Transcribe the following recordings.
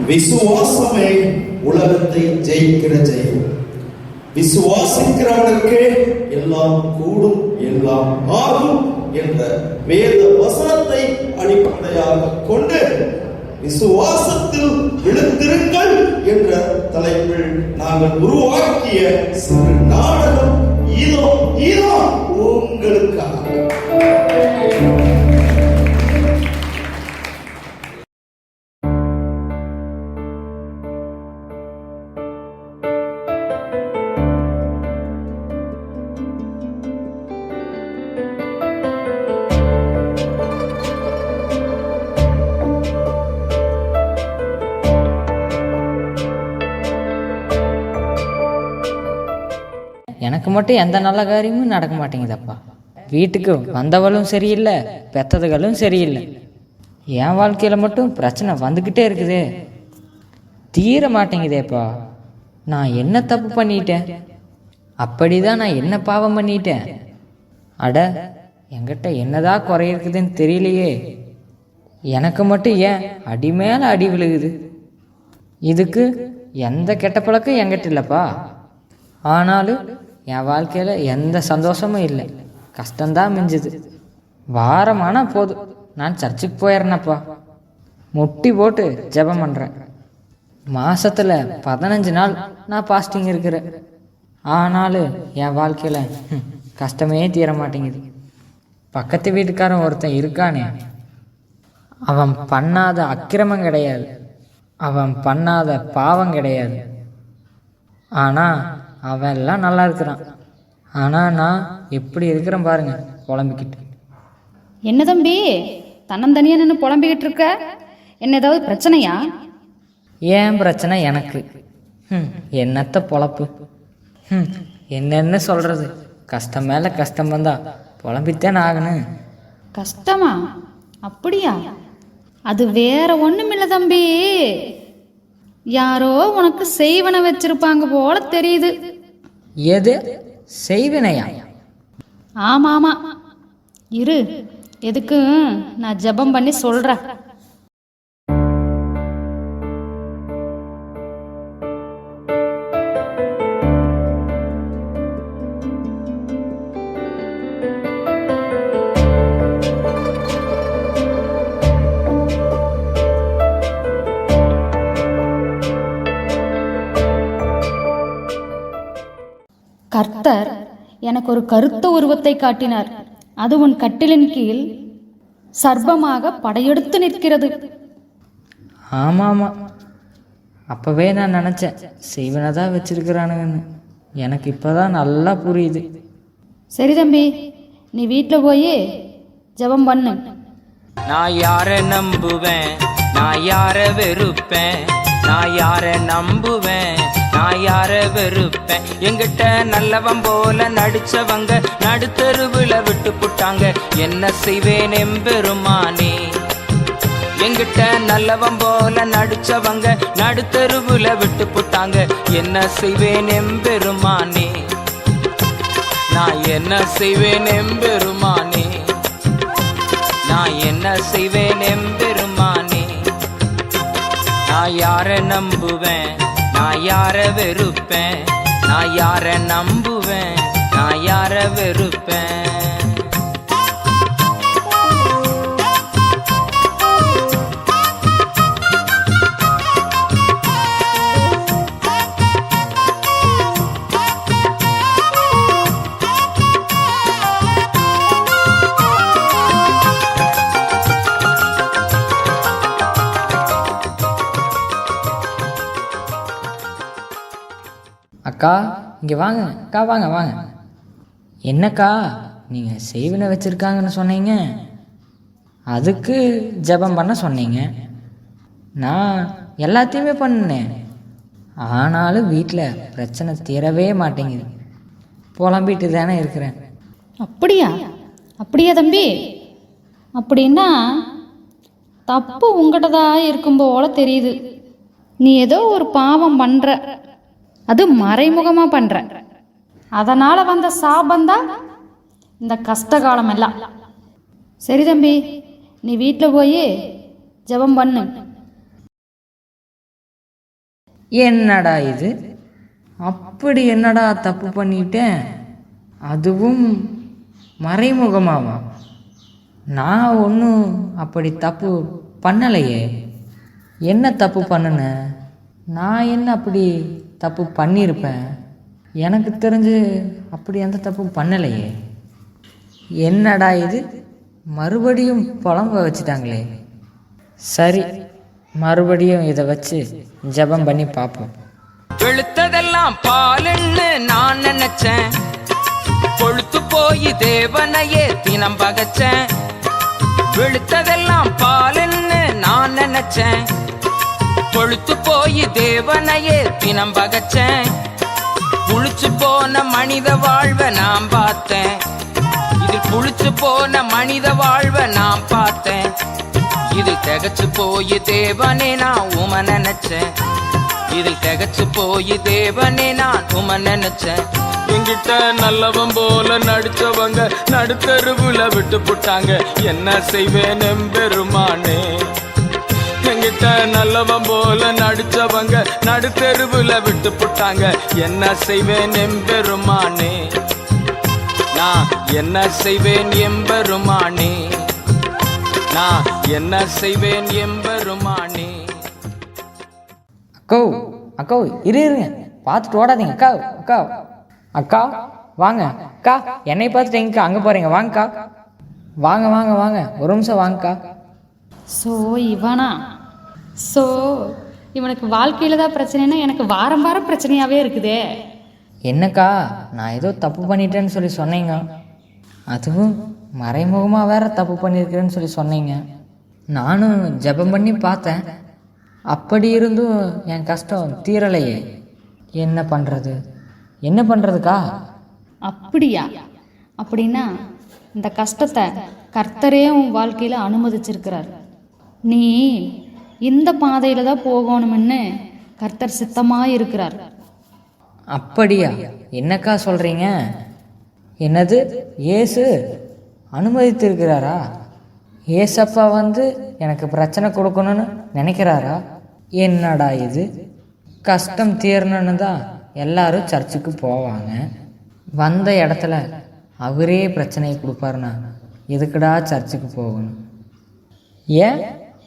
விசுவாசமே உலகத்தை ஜெயிக்கிற ஜெயம். விசுவாசிக்கிறவனுக்கு எல்லாம் கூடும், எல்லாம் ஆகும் என்ற வேத வசனத்தை அடிப்படையாக கொண்டு விசுவாசத்தில் விழுந்திருங்கள் என்ற தலைப்பில் நாங்கள் உருவாக்கிய சிறு நாடகம் இதோ இதோ உங்களுக்காக. எனக்கு மட்டும் எந்த நல்ல காரியமும் நடக்க மாட்டேங்குதப்பா. வீட்டுக்கு வந்தவளும் சரியில்லை, பெற்றதுகளும் சரியில்லை. என் வாழ்க்கையில் மட்டும் பிரச்சனை வந்துக்கிட்டே இருக்குதே, தீர மாட்டேங்குதேப்பா. நான் என்ன தப்பு பண்ணிட்டேன்? அப்படிதான் நான் என்ன பாவம் பண்ணிட்டேன்? அட, என்கிட்ட என்னதான் குறை இருக்குதுன்னு தெரியலையே. எனக்கு மட்டும் ஏன் அடி மேலே அடி விழுகுது? இதுக்கு எந்த கெட்ட பழக்கம் என்கிட்ட இல்லைப்பா. ஆனாலும் என் வாழ்க்கையில் எந்த சந்தோஷமும் இல்லை, கஷ்டம்தான் மிஞ்சுது. வாரமானால் போதும், நான் சர்ச்சுக்கு போயிடுறேனப்பா. முட்டி போட்டு ஜெபம் பண்ணுறேன். மாதத்தில் 15 நாள் நான் பாஸ்டிங் இருக்கிறேன். ஆனாலும் என் வாழ்க்கையில் கஷ்டமே தீர மாட்டேங்குது. பக்கத்து வீட்டுக்காரன் ஒருத்தன் இருக்கானே, அவன் பண்ணாத அக்கிரமம் கிடையாது, அவன் பண்ணாத பாவம் கிடையாது. ஆனால் அவன் எல்லாம் நல்லா இருக்கிறான். ஆனால் நான் எப்படி இருக்கிறேன் பாருங்க, புலம்பிக்கிட்டு. என்ன தம்பி தன்னந்தனியா நின்று புலம்பிக்கிட்டு இருக்க? என்ன ஏதாவது பிரச்சனையா? ஏன் பிரச்சனை எனக்கு? என்னத்த பொழப்பு? என்னென்ன சொல்றது? கஷ்டம் மேலே கஷ்டம் வந்தா புலம்பித்தான் ஆகணும். கஷ்டமா? அப்படியா? அது வேற ஒண்ணுமில்ல தம்பி, யாரோ உனக்கு செய்வன வச்சிருப்பாங்க போல தெரியுது. எது செய்வினையா? ஆமா ஆமா, இரு, எதுக்கு நான் ஜெபம் பண்ணி சொல்றேன். கர்த்தர் எனக்கு ஒரு கருத்த உருவத்தை காட்டினார். அது உன் கட்டிலின் கீழ் சர்ப்பமாக படையெடுத்து நிற்கிறது. ஆமாமா, அப்பவே நான் நினைச்சேன் செய்வனதான் வச்சிருக்கிறானுங்கன்னு. எனக்கு இப்பதான் நல்லா புரியுது. சரி தம்பி, நீ வீட்டில் போய் ஜெபம் பண்ணு. நான் யார நம்புவேன், நான் யார வெறுப்பேன், நான் யார நம்புவேன், நான் யார வெறுப்பேன். எங்கிட்ட நல்லவன் போல நடிச்சவங்க நடுத்தருவுல விட்டு புட்டாங்க. என்ன செய்வேன் எம்பெருமானே? எங்கிட்ட நல்லவன் போல நடிச்சவங்க நடுத்தருவுல விட்டு புட்டாங்க. என்ன செய்வேன் எம்பெருமானே? நான் என்ன செய்வேன் எம்பெருமானே? நான் என்ன செய்வேன் எம்பெருமானே? நான் யார நம்புவேன், நான் யார வெறுப்பேன், நான் யார நம்புவேன், நான் யார வெறுப்பேன். அக்கா இங்கே வாங்க, அக்கா வாங்க வாங்க. என்னக்கா நீங்கள் செய்வினை வச்சுருக்காங்கன்னு சொன்னீங்க, அதுக்கு ஜெபம் பண்ண சொன்னீங்க. நான் எல்லாத்தையுமே பண்ணினேன். ஆனாலும் வீட்டில் பிரச்சனை தீரவே மாட்டேங்குது. புலம்பிட்டு தானே இருக்கிறேன். அப்படியா? அப்படியா தம்பி? அப்படின்னா தப்பு உங்கள்கிட்ட தான் இருக்கும் போல தெரியுது. நீ ஏதோ ஒரு பாவம் பண்ணுற, அது மறைமுகமாக பண்ணுற. அதனால் வந்த சாபந்தான் இந்த கஷ்ட காலம் எல்லாம். சரி தம்பி, நீ வீட்டில் போய் ஜெபம் பண்ணு. என்னடா இது, அப்படி என்னடா தப்பு பண்ணிட்டேன், அதுவும் மறைமுகமாவா? நான் ஒன்றும் அப்படி தப்பு பண்ணலையே. என்ன தப்பு பண்ணுனேன்? நான் என்ன அப்படி தப்பு பண்ணியிருப்பேன்? எனக்கு தெரிஞ்சு அப்படி எந்த தப்பும் பண்ணலையே. என்னடா இது, மறுபடியும் புலம்ப வச்சுட்டாங்களே. சரி, மறுபடியும் இதை வச்சு ஜெபம் பண்ணி பார்ப்போம். வெளுத்ததெல்லாம் பாலுன்னு நான் நினைச்சேன், கொழுத்து போய் தேவனையே தினம் பகச்சேன். வெளுத்ததெல்லாம் பாலுன்னு நான் நினைச்சேன், கொழுத்து போய் தேவனையே தினம் பகச்சேன். புளிச்சு போன மனித வாழ்வை நான் பார்த்தேன், இதில் புளிச்சு போன மனித வாழ்வை நான் பார்த்தேன். இதில் திகச்சு போய் தேவனே நான் உம நினைச்சேன், இதில் திகச்சு போய் தேவனே நான் உம நினைச்சேன். என்கிட்ட நல்லவன் போல நடிச்சவங்க நடுத்தருவுல விட்டு போட்டாங்க, என்ன செய்வேன் எம்பெருமானே. என்கிட்ட நல்லவன் போல நடிச்சவங்க நடுத்தெருவுல விட்டு போட்டாங்க, என்ன செய்வேன் எம்பெருமானே. நான் என்ன செய்வேன் எம்பெருமானே, நான் என்ன செய்வேன் எம்பெருமானே. அக்கோ அக்கோ இருங்க, பார்த்துட்டு ஓடாதீங்க. அக்கா அக்கா அக்கா வாங்க. அக்கா என்னை பார்த்துட்டு எங்கக்கா அங்கே போகிறீங்க? வாங்கக்கா, வாங்க வாங்க வாங்க, ஒரு நிமிஷம் வாங்கக்கா. இவனுக்கு வாழ்க்கையில் தான் பிரச்சனைனா எனக்கு வாரம் வாரம் பிரச்சனையாகவே இருக்குதே. என்னக்கா, நான் ஏதோ தப்பு பண்ணிட்டேன்னு சொல்லி சொன்னீங்க, அதுவும் மறைமுகமாக வேற தப்பு பண்ணியிருக்கிறேன்னு சொல்லி சொன்னீங்க. நானும் ஜெபம் பண்ணி பார்த்தேன், அப்படி இருந்தும் என் கஷ்டம் தீரலையே. என்ன பண்ணுறது, என்ன பண்ணுறதுக்கா? அப்படியா? அப்படின்னா இந்த கஷ்டத்தை கர்த்தரே உன் வாழ்க்கையில் அனுமதிச்சிருக்கிறார். நீ இந்த பாதையில் தான் போகணும்னு கர்த்தர் சித்தமாக இருக்கிறார். அப்படியா? என்னக்கா சொல்கிறீங்க? என்னது, இயேசு அனுமதித்திருக்கிறாரா? ஏசப்பா வந்து எனக்கு பிரச்சனை கொடுக்கணும்னு நினைக்கிறாரா? என்னடா இது, கஷ்டம் தீரணுன்னு தான் எல்லாரும் சர்ச்சுக்கு போவாங்க, வந்த இடத்துல அவரே பிரச்சனையை கொடுப்பாருனா எதுக்குடா சர்ச்சுக்கு போகணும்? ஏன்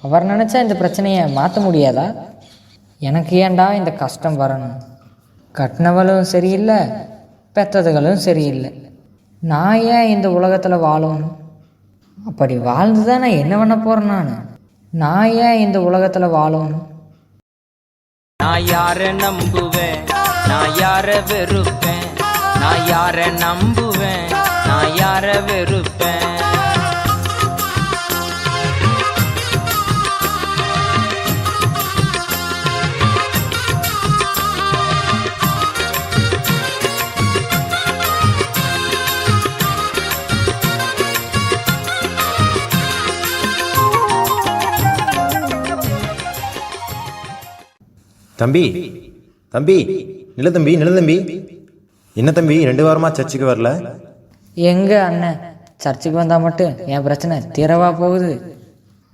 அவர் நினச்சா இந்த பிரச்சனையை மாற்ற முடியாதா? எனக்கு ஏன்டா இந்த கஷ்டம் வரணும்? கட்டினவளும் சரியில்லை, பெற்றதுகளும் சரியில்லை, நான் ஏன் இந்த உலகத்தில் வாழணும்? அப்படி வாழ்ந்து தான் நான் என்ன பண்ண போகிறேன்? நான் ஏன் இந்த உலகத்தில் வாழணும்? நான் யார நம்புவேன், நான் யார வெறுப்பேன், நான் யார நம்புவேன், நான் யார வெறுப்பேன். தம்பி தம்பி நில தம்பி நில தம்பி, என்ன தம்பி 2 வாரமா சர்ச்சுக்கு வரல? எங்க அண்ணன், சர்ச்சுக்கு வந்தால் மட்டும் என் பிரச்சனை தீரவா போகுது?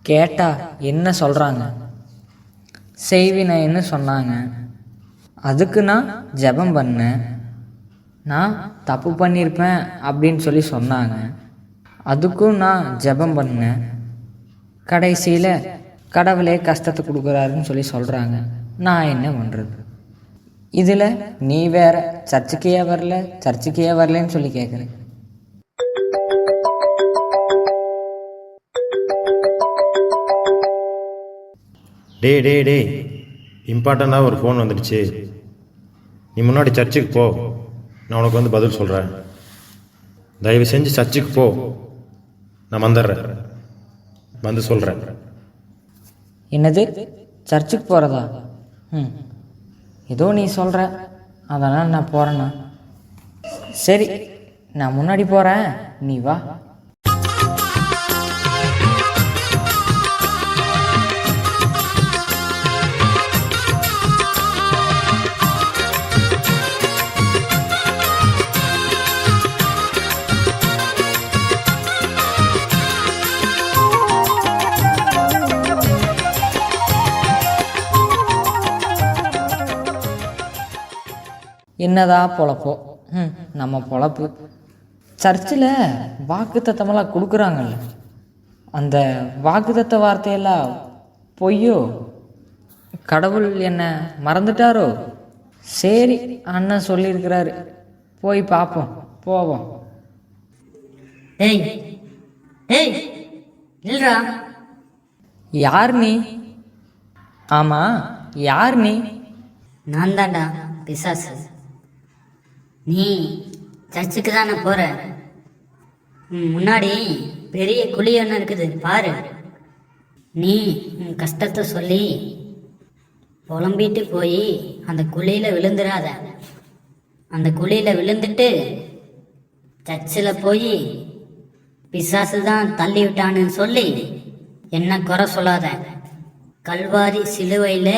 கேட்டா என்ன சொல்கிறாங்க? செய்வினைன்னு சொன்னாங்க, அதுக்கு நான் ஜெபம் பண்ணேன். நான் தப்பு பண்ணியிருப்பேன் அப்படின்னு சொல்லி சொன்னாங்க, அதுக்கும் நான் ஜெபம் பண்ணேன். கடைசியில் கடவுளே கஷ்டத்தை கொடுக்குறாருன்னு சொல்லி சொல்கிறாங்க. நான் என்ன பண்ணுறது? இதில் நீ வேற சர்ச்சுக்கே வரல, சர்ச்சுக்கே வரலன்னு சொல்லி கேட்குறேன். டே இம்பார்ட்டண்ட்டாக ஒரு ஃபோன் வந்துடுச்சு, நீ முன்னாடி சர்ச்சுக்கு போ, நான் உனக்கு வந்து பதில் சொல்கிறேன். தயவு செஞ்சு சர்ச்சுக்கு போ, நான் வந்துடுறேன், வந்து சொல்கிறேன். என்னது, சர்ச்சுக்கு போகிறதா? ஏதோ நீ சொல்கிற, அதனால் நான் போகிறேண்ணா. சரி, நான் முன்னாடி போகிறேன், நீ வா. என்னதான் பொழப்போ. நம்ம பொழப்பு. சர்ச்சில் வாக்கு தத்தமெல்லாம் கொடுக்குறாங்கல்ல, அந்த வாக்குத்தத்த வார்த்தையெல்லாம் பொய்யோ? கடவுள் என்ன மறந்துட்டாரோ? சரி, அண்ணன் சொல்லியிருக்கிறாரு, போய் பார்ப்போம், போவோம். ஏய் ஏய் இல்லடா. யார் நீ? ஆமாம், யார் நீ? நான் தான்டா பிசாசு. நீ சர்ச்சுக்கு தானே போற? முன்னாடி பெரிய குழி ஒன்று இருக்குது பாரு. நீ உன் கஷ்டத்தை சொல்லி புலம்பிட்டு போய் அந்த குழியில் விழுந்துடாத. அந்த குழியில் விழுந்துட்டு சர்ச்சில் போய் பிசாசு தான் தள்ளி விட்டான்னு சொல்லி என்ன குறை சொல்லாத. கல்வாரி சிலுவையில்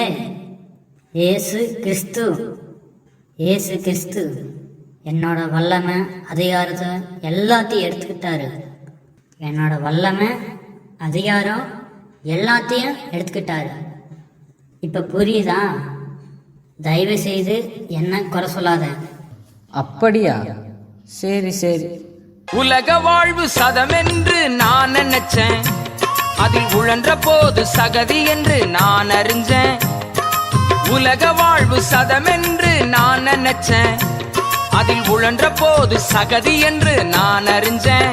இயேசு கிறிஸ்து என்னோட வல்லமை அதிகாரத்தை எல்லாத்தையும் எடுத்துக்கிட்டாரு. என்னோட வல்லமை அதிகாரம் எல்லாத்தையும் எடுத்துக்கிட்டாரு. இப்போ புரியுதா? தயவு செய்து என்ன குறை சொல்லாத. அப்படியா? சரி சரி. உலக வாழ்வு சதமென்று நான் நினைச்சேன், அதில் உழன்ற போது சகதி என்று நான் அறிஞ்சேன். உலக வாழ்வு சதமென்று நான் நினைச்சேன், அதில் உழன்ற போது சகதி என்று நான் அறிஞ்சேன்.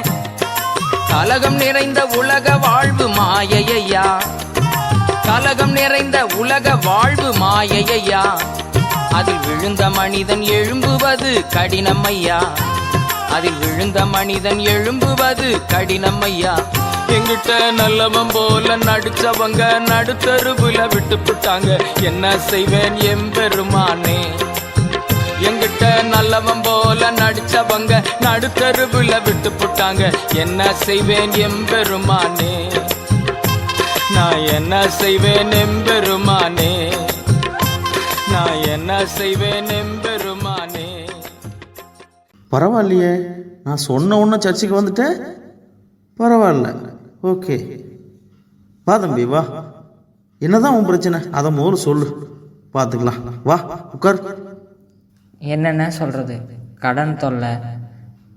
கலகம் நிறைந்த உலக வாழ்வு மாயையா, கலகம் நிறைந்த உலக வாழ்வு மாயையா. அதில் விழுந்த மனிதன் எழும்புவது கடினமையா, அதில் விழுந்த மனிதன் எழும்புவது கடினமையா. எங்கிட்ட நல்லவன் போல நடிச்சவங்க நடுத்தருவுல விட்டுப்புட்டாங்க, என்ன செய்வேன் எம்பெருமானே. எங்கிட்ட நல்லவன் போல நடிச்சவங்க நடுத்தருவுல விட்டுப்புட்டாங்க, என்ன செய்வேன் எம்பெருமானே. நான் என்ன செய்வேன் எம்பெருமானே, நான் என்ன செய்வேன் எம்பெருமானே. பரவாயில்லையே, நான் சொன்ன உடனே சர்ச்சுக்கு வந்துட்டேன். பரவாயில்ல, ஓகே. வா தம்பி வா, என்னதான் உன் பிரச்சனை அதை முதல்ல சொல்லு, பார்த்துக்கலாம். வா உட்கார். என்னென்ன சொல்கிறது? கடன் தொல்லை,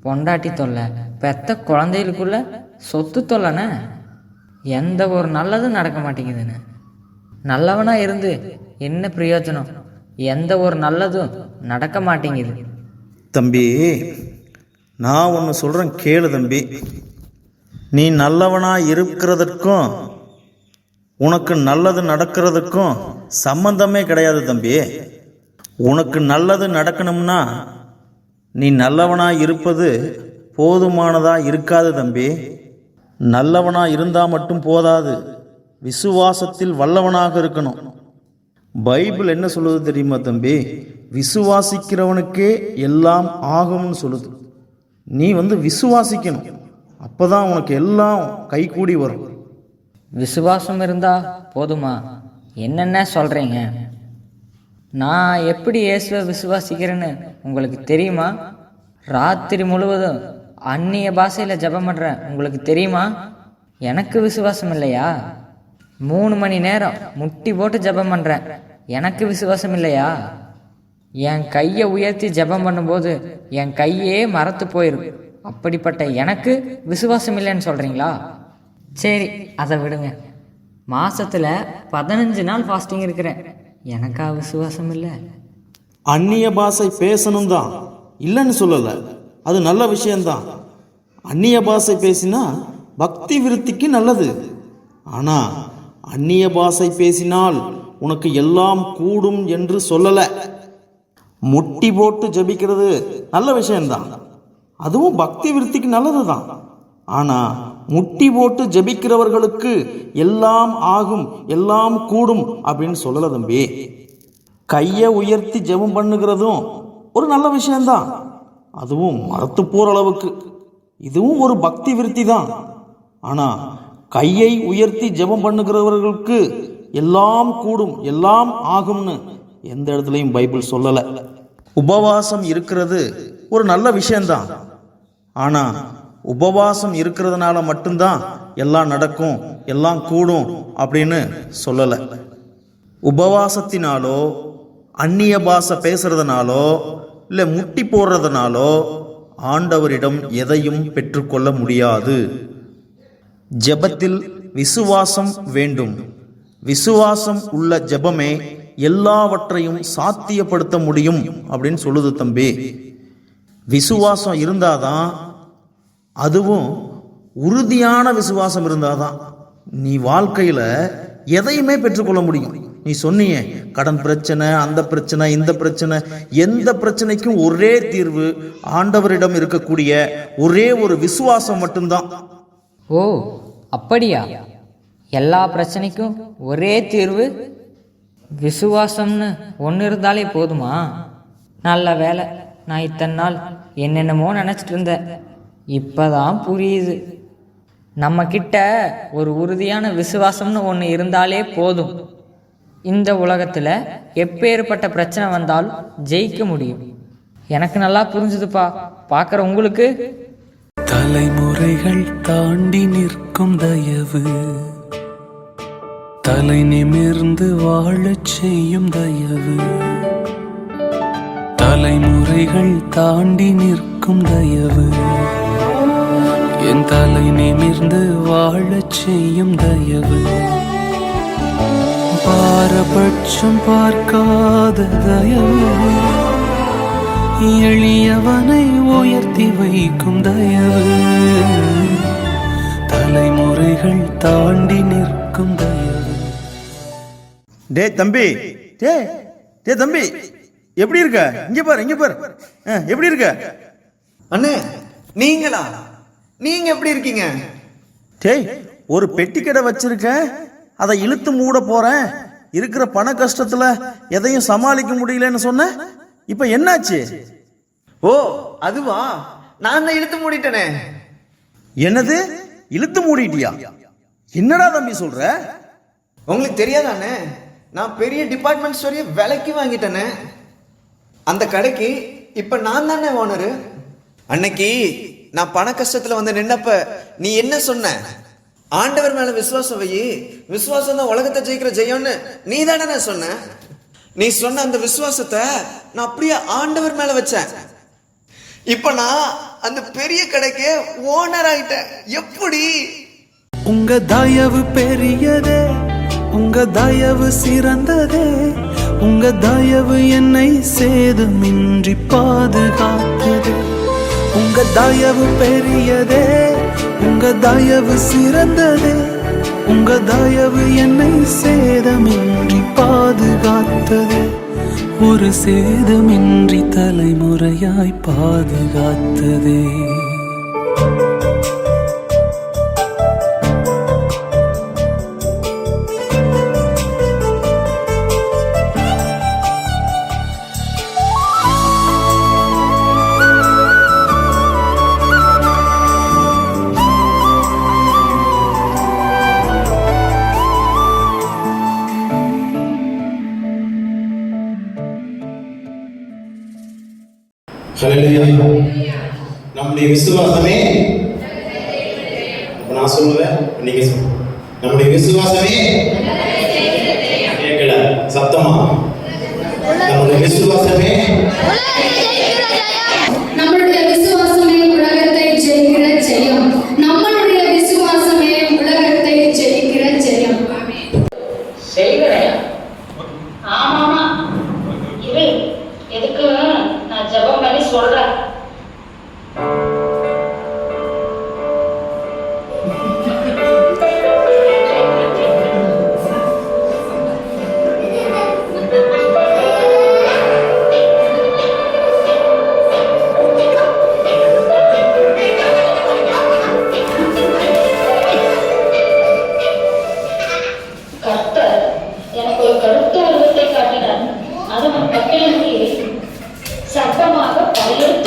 பொண்டாட்டி தொல்லை, பெத்த குழந்தைகளுக்குள்ள சொத்து தொல்லைண்ணே. எந்த ஒரு நல்லதும் நடக்க மாட்டேங்குதுண்ணே. நல்லவனாக இருந்து என்ன பிரயோஜனம்? எந்த ஒரு நல்லதும் நடக்க மாட்டேங்குது. தம்பி, நான் ஒன்று சொல்கிறேன் கேளு தம்பி. நீ நல்லவனாக இருக்கிறதுக்கும் உனக்கு நல்லது நடக்கிறதுக்கும் சம்பந்தமே கிடையாது தம்பி. உனக்கு நல்லது நடக்கணும்னா நீ நல்லவனாக இருப்பது போதுமானதாக இருக்காது தம்பி. நல்லவனாக இருந்தால் மட்டும் போதாது, விசுவாசத்தில் வல்லவனாக இருக்கணும். பைபிள் என்ன சொல்லுது தெரியுமா தம்பி? விசுவாசிக்கிறவனுக்கே எல்லாம் ஆகும்னு சொல்லுது. நீ விசுவாசிக்கணும், அப்போதான் உனக்கு எல்லாம் கைகூடி வரும். விசுவாசம் இருந்தா போதுமா? என்னென்ன சொல்கிறீங்க? நான் எப்படி இயேசுவை விசுவாசிக்கிறேன்னு உங்களுக்கு தெரியுமா? ராத்திரி முழுவதும் அந்நிய பாஷையில் ஜெபம் பண்ணுறேன், உங்களுக்கு தெரியுமா? எனக்கு விசுவாசம் இல்லையா? 3 மணி நேரம் முட்டி போட்டு ஜெபம் பண்ணுறேன், எனக்கு விசுவாசம் இல்லையா? என் கையை உயர்த்தி ஜெபம் பண்ணும்போது என் கையே மரத்து போயிடும். அப்படிப்பட்ட எனக்கு விசுவாசம் இல்லைன்னு சொல்கிறீங்களா? சரி, அதை விடுங்க. மாசத்துல 15 நாள் ஃபாஸ்டிங் இருக்கிறேன், எனக்கா விசுவாசம் இல்லை? அந்நிய பாஷை பேசணும் தான், இல்லைன்னு சொல்லலை, அது நல்ல விஷயம்தான். அந்நிய பாஷை பேசினா பக்தி விருத்திக்கு நல்லது. ஆனால் அந்நிய பாஷை பேசினால் உனக்கு எல்லாம் கூடும் என்று சொல்லலை. முட்டி போட்டு ஜபிக்கிறது நல்ல விஷயம்தான், அதுவும் பக்தி விருத்திக்கு நல்லது தான். ஆனால் முட்டி போட்டு ஜபிக்கிறவர்களுக்கு எல்லாம் ஆகும், எல்லாம் கூடும் அப்படின்னு சொல்லலை தம்பி. கையை உயர்த்தி ஜெபம் பண்ணுகிறதும் ஒரு நல்ல விஷயம்தான், அதுவும் மரத்து போற அளவுக்கு. இதுவும் ஒரு பக்தி விருத்தி தான். ஆனால் கையை உயர்த்தி ஜெபம் பண்ணுகிறவர்களுக்கு எல்லாம் கூடும், எல்லாம் ஆகும்னு எந்த இடத்துலையும் பைபிள் சொல்லலை. உபவாசம் இருக்கிறது ஒரு நல்ல விஷயம்தான், ஆனால் உபவாசம் இருக்கிறதுனால மட்டும்தான் எல்லாம் நடக்கும், எல்லாம் கூடும் அப்படின்னு சொல்லலை. உபவாசத்தினாலோ அந்நிய பாஷை பேசுறதுனாலோ இல்லை முட்டி போடுறதுனாலோ ஆண்டவரிடம் எதையும் பெற்றுக்கொள்ள முடியாது. ஜெபத்தில் விசுவாசம் வேண்டும். விசுவாசம் உள்ள ஜெபமே எல்லாவற்றையும் சாத்தியப்படுத்த முடியும் அப்படின்னு சொல்லுது தம்பி. விசுவாசம் இருந்தாதான், அதுவும் உறுதியான விசுவாசம் இருந்தாதான் நீ வாழ்க்கையில் எதையுமே பெற்றுக்கொள்ள முடியும். நீ சொன்னியே, கடன் பிரச்சனை, அந்த பிரச்சனை, இந்த பிரச்சனை, எந்த பிரச்சனைக்கும் ஒரே தீர்வு ஆண்டவரிடம் இருக்கக்கூடிய ஒரே ஒரு விசுவாசம் மட்டும்தான். ஓ அப்படியா? எல்லா பிரச்சனைக்கும் ஒரே தீர்வு விசுவாசம்னு ஒன்று இருந்தாலே போதுமா? நல்ல வேலை, நான் இத்தனை நாள் என்னென்னமோ நினச்சிட்டு இருந்தேன். இப்போதான் புரியுது. நம்ம கிட்ட ஒரு உறுதியான விசுவாசம்னு ஒன்று இருந்தாலே போதும். இந்த உலகத்தில் எப்பேற்பட்ட பிரச்சனை வந்தாலும் ஜெயிக்க முடியும். எனக்கு நல்லா புரிஞ்சுதுப்பா. பார்க்குற உங்களுக்கு தலைமுறைகள் தாண்டி நிற்கும் தயவு, தலை நிமிர்ந்து வாழச் செய்யும் தயவு. தலைமுறைகள் தாண்டி நிற்கும் தயவு, என் தலை நிமிர்ந்து வாழச் செய்யும் தயவு. பாரபட்சம் பார்க்காத தயவு, எளியவனை உயர்த்தி வைக்கும் தயவு. தலைமுறைகள் தாண்டி நிற்கும் தயவு. டே தம்பி, டே தம்பி, எப்படி இருக்க? இங்க பாரு, இங்க பாரு, எப்படி இருக்க? அண்ணே, நீங்களா? நீங்க எப்படி இருக்கீங்க? டேய், ஒரு பெட்டி கடை வச்சிருக்க, அதை இழுத்து மூட போறேன். இருக்கிற பண கஷ்டத்துல எதையும் சமாளிக்க முடியலன்னு சொன்ன, இப்ப என்னாச்சு? ஓ அதுவா, நான் தான் இழுத்து மூடிட்டேனே. என்னது, இழுத்து மூடிட்டியா? என்னடா தம்பி சொல்ற? உங்களுக்கு தெரியாதானே, நான் பெரிய டிபார்ட்மெண்ட் ஸ்டோரிய விலைக்கு வாங்கிட்டேனே. அந்த கடைக்கு இப்ப நான் தானே ஓனரு. அன்னைக்கு நான் பண கஷ்டத்துல வந்து நின்னப்ப நீ என்ன சொன்ன? ஆண்டவர் மேல விசுவாசம் வை, விசுவாசம் தான் உலகத்தை ஜெயிக்கிற ஜெயம்னு நீ தானே சொன்ன. நீ சொன்ன அந்த விசுவாசத்தை நான் அப்படியே ஆண்டவர் மேல வச்சேன். இப்ப நான் அந்த பெரிய கடைக்கு ஓனர் ஆயிட்டேன். எப்படி? உங்க தயவு பெரியதே, உங்க தயவு சிறந்ததே. உங்க தயவு என்னை சேதமின்றி பாதுகாத்தது. உங்க தயவு பெரியதே, உங்க தயவு சிறந்ததே. உங்க தயவு என்னை சேதமின்றி பாதுகாத்தது. ஒரு சேதமின்றி தலைமுறையாய் பாதுகாத்ததே. நம்முடைய விசுவாசமே, நான் சொல்லுவேன், நீங்க சொல்லுங்க. நம்முடைய விசுவாசமே, கேட்கல சத்தமா, நம்முடைய விசுவாசமே, நம்மளுடைய விசுவாசமே உலகத்தை ஜெயிக்கிற ஜெயம். நம்மளுடைய விசுவாசமே உலகத்தை ஜெயிக்கிற ஜெயம். செய்கிறேன். ஆமாமா, இரு, எதுக்கு நான் ஜெபம் பண்ணி சொல்றேன். எனக்கு ஒரு கருத்த உருவத்தை காட்டினார். அதுவும் கட்டிலின் கீழ் சட்டமாக படையெடுத்து